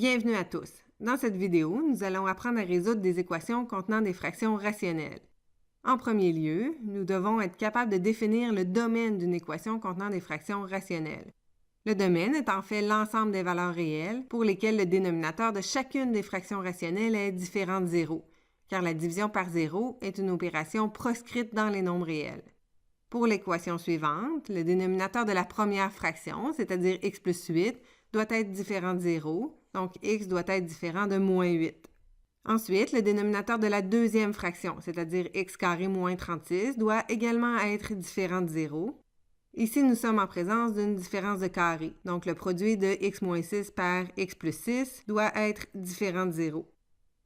Bienvenue à tous! Dans cette vidéo, nous allons apprendre à résoudre des équations contenant des fractions rationnelles. En premier lieu, nous devons être capables de définir le domaine d'une équation contenant des fractions rationnelles. Le domaine est en fait l'ensemble des valeurs réelles pour lesquelles le dénominateur de chacune des fractions rationnelles est différent de 0, car la division par 0 est une opération proscrite dans les nombres réels. Pour l'équation suivante, le dénominateur de la première fraction, c'est-à-dire x plus 8, doit être différent de 0, donc x doit être différent de moins 8. Ensuite, le dénominateur de la deuxième fraction, c'est-à-dire x carré moins 36, doit également être différent de 0. Ici, nous sommes en présence d'une différence de carré, donc le produit de x moins 6 par x plus 6 doit être différent de 0.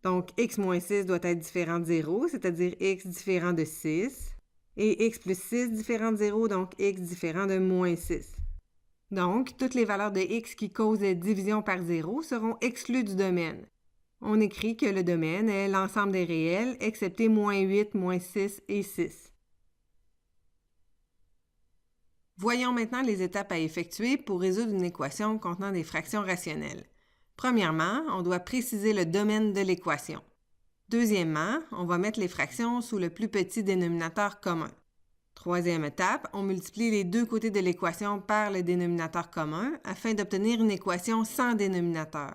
Donc, x moins 6 doit être différent de 0, c'est-à-dire x différent de 6, et x plus 6 différent de 0, donc x différent de moins 6. Donc, toutes les valeurs de x qui causent division par 0 seront exclues du domaine. On écrit que le domaine est l'ensemble des réels, excepté moins 8, moins 6 et 6. Voyons maintenant les étapes à effectuer pour résoudre une équation contenant des fractions rationnelles. Premièrement, on doit préciser le domaine de l'équation. Deuxièmement, on va mettre les fractions sous le plus petit dénominateur commun. Troisième étape, on multiplie les deux côtés de l'équation par le dénominateur commun afin d'obtenir une équation sans dénominateur.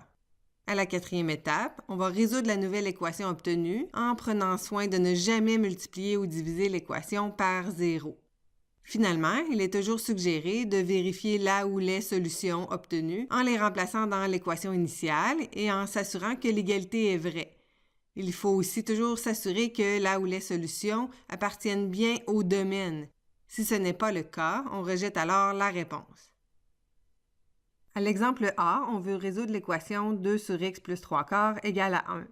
À la quatrième étape, on va résoudre la nouvelle équation obtenue en prenant soin de ne jamais multiplier ou diviser l'équation par 0. Finalement, il est toujours suggéré de vérifier la ou les solutions obtenues en les remplaçant dans l'équation initiale et en s'assurant que l'égalité est vraie. Il faut aussi toujours s'assurer que la ou les solutions appartiennent bien au domaine. Si ce n'est pas le cas, on rejette alors la réponse. À l'exemple A, on veut résoudre l'équation 2 sur x plus 3 quarts égale à 1.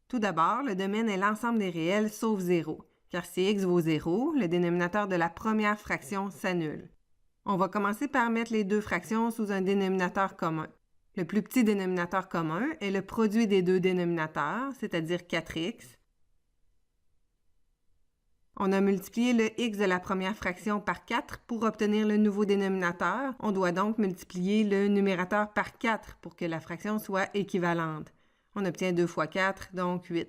Tout d'abord, le domaine est l'ensemble des réels sauf 0, car si x vaut 0, le dénominateur de la première fraction s'annule. On va commencer par mettre les deux fractions sous un dénominateur commun. Le plus petit dénominateur commun est le produit des deux dénominateurs, c'est-à-dire 4x. On a multiplié le x de la première fraction par 4 pour obtenir le nouveau dénominateur. On doit donc multiplier le numérateur par 4 pour que la fraction soit équivalente. On obtient 2 fois 4, donc 8.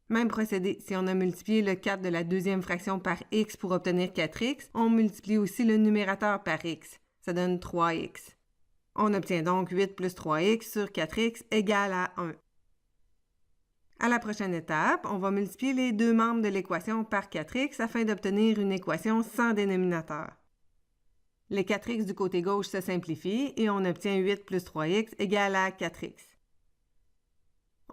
Même procédé, si on a multiplié le 4 de la deuxième fraction par x pour obtenir 4x, on multiplie aussi le numérateur par x. Ça donne 3x. On obtient donc 8 plus 3x sur 4x égale à 1. À la prochaine étape, on va multiplier les deux membres de l'équation par 4x afin d'obtenir une équation sans dénominateur. Les 4x du côté gauche se simplifient et on obtient 8 plus 3x égale à 4x.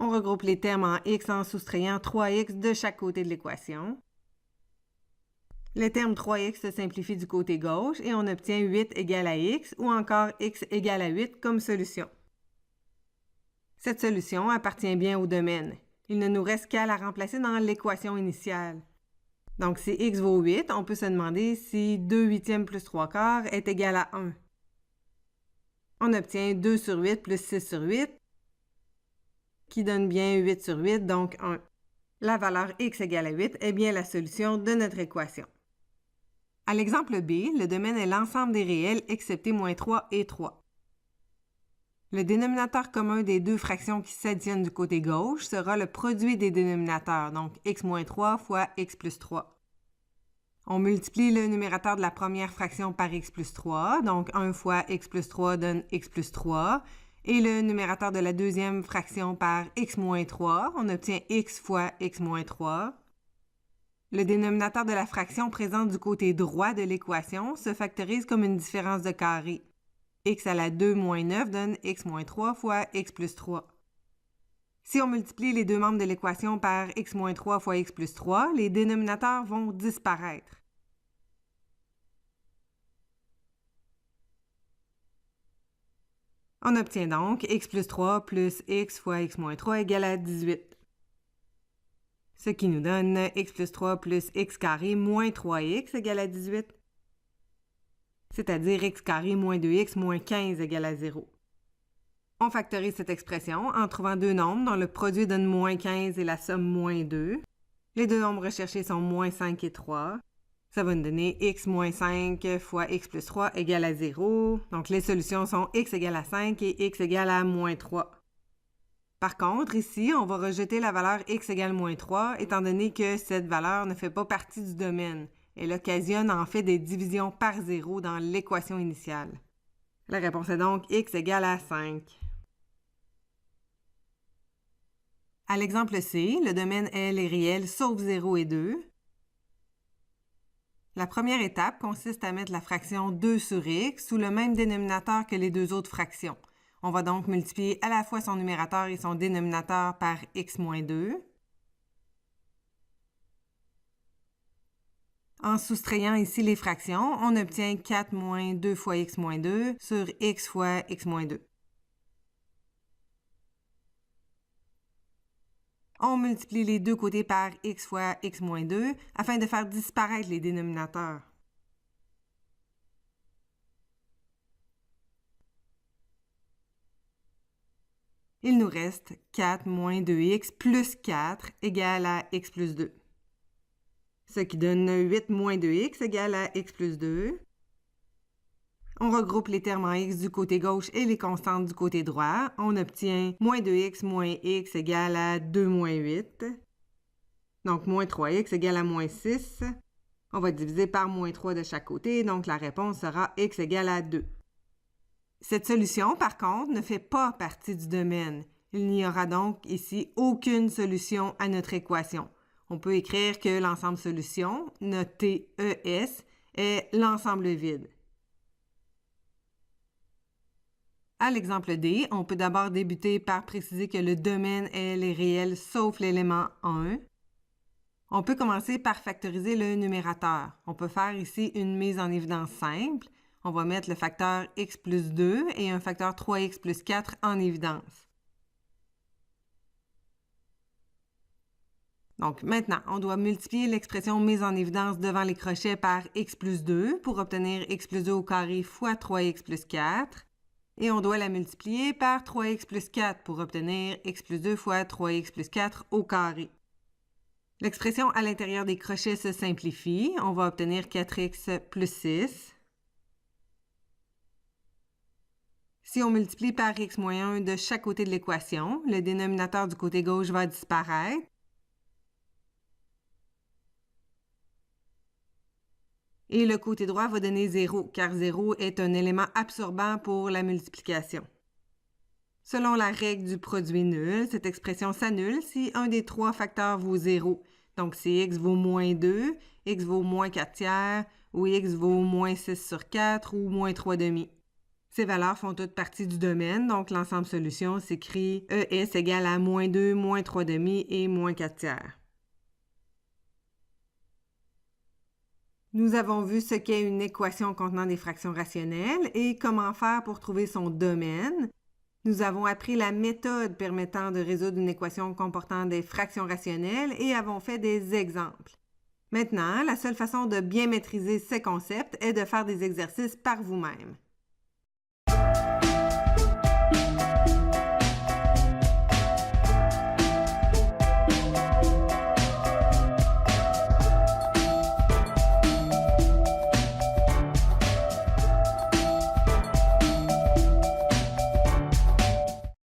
On regroupe les termes en x en soustrayant 3x de chaque côté de l'équation. Le terme 3x se simplifie du côté gauche et on obtient 8 égale à x ou encore x égale à 8 comme solution. Cette solution appartient bien au domaine. Il ne nous reste qu'à la remplacer dans l'équation initiale. Donc, si x vaut 8, on peut se demander si 2 huitièmes plus 3 quarts est égal à 1. On obtient 2 sur 8 plus 6 sur 8, qui donne bien 8 sur 8, donc 1. La valeur x égale à 8 est bien la solution de notre équation. À l'exemple B, le domaine est l'ensemble des réels excepté moins 3 et 3. Le dénominateur commun des deux fractions qui s'additionnent du côté gauche sera le produit des dénominateurs, donc x moins 3 fois x plus 3. On multiplie le numérateur de la première fraction par x plus 3, donc 1 fois x plus 3 donne x plus 3, et le numérateur de la deuxième fraction par x moins 3, on obtient x fois x moins 3. Le dénominateur de la fraction présente du côté droit de l'équation se factorise comme une différence de carré. X à la 2 moins 9 donne x moins 3 fois x plus 3. Si on multiplie les deux membres de l'équation par x moins 3 fois x plus 3, les dénominateurs vont disparaître. On obtient donc x plus 3 plus x fois x moins 3 égale à 18. Ce qui nous donne x plus 3 plus x carré moins 3x égale à 18, c'est-à-dire x carré moins 2x moins 15 égale à 0. On factorise cette expression en trouvant deux nombres dont le produit donne moins 15 et la somme moins 2. Les deux nombres recherchés sont moins 5 et 3. Ça va nous donner x moins 5 fois x plus 3 égale à 0. Donc les solutions sont x égale à 5 et x égale à moins 3. Par contre, ici, on va rejeter la valeur x égale moins 3, étant donné que cette valeur ne fait pas partie du domaine. Elle occasionne en fait des divisions par 0 dans l'équation initiale. La réponse est donc x égale à 5. À l'exemple C, le domaine L est réel sauf 0 et 2. La première étape consiste à mettre la fraction 2 sur x sous le même dénominateur que les deux autres fractions. On va donc multiplier à la fois son numérateur et son dénominateur par x moins 2. En soustrayant ici les fractions, on obtient 4 moins 2 fois x moins 2 sur x fois x moins 2. On multiplie les deux côtés par x fois x moins 2 afin de faire disparaître les dénominateurs. Il nous reste 4 moins 2x plus 4 égale à x plus 2. Ce qui donne 8 moins 2x égale à x plus 2. On regroupe les termes en x du côté gauche et les constantes du côté droit. On obtient moins 2x moins x égale à 2 moins 8. Donc, moins 3x égale à moins 6. On va diviser par moins 3 de chaque côté, donc la réponse sera x égale à 2. Cette solution, par contre, ne fait pas partie du domaine. Il n'y aura donc ici aucune solution à notre équation. On peut écrire que l'ensemble solution, noté ES, est l'ensemble vide. À l'exemple D, on peut d'abord débuter par préciser que le domaine L est réel sauf l'élément 1. On peut commencer par factoriser le numérateur. On peut faire ici une mise en évidence simple. On va mettre le facteur x plus 2 et un facteur 3x plus 4 en évidence. Donc maintenant, on doit multiplier l'expression mise en évidence devant les crochets par x plus 2 pour obtenir x plus 2 au carré fois 3x plus 4. Et on doit la multiplier par 3x plus 4 pour obtenir x plus 2 fois 3x plus 4 au carré. L'expression à l'intérieur des crochets se simplifie. On va obtenir 4x plus 6. Si on multiplie par x moins 1 de chaque côté de l'équation, le dénominateur du côté gauche va disparaître. Et le côté droit va donner 0, car 0 est un élément absorbant pour la multiplication. Selon la règle du produit nul, cette expression s'annule si un des trois facteurs vaut 0. Donc, si x vaut moins 2, x vaut moins 4 tiers, ou x vaut moins 6 sur 4, ou moins 3 demi. Ces valeurs font toutes partie du domaine, donc l'ensemble solution s'écrit ES égale à moins 2, moins 3 demi et moins 4 tiers. Nous avons vu ce qu'est une équation contenant des fractions rationnelles et comment faire pour trouver son domaine. Nous avons appris la méthode permettant de résoudre une équation comportant des fractions rationnelles et avons fait des exemples. Maintenant, la seule façon de bien maîtriser ces concepts est de faire des exercices par vous-même.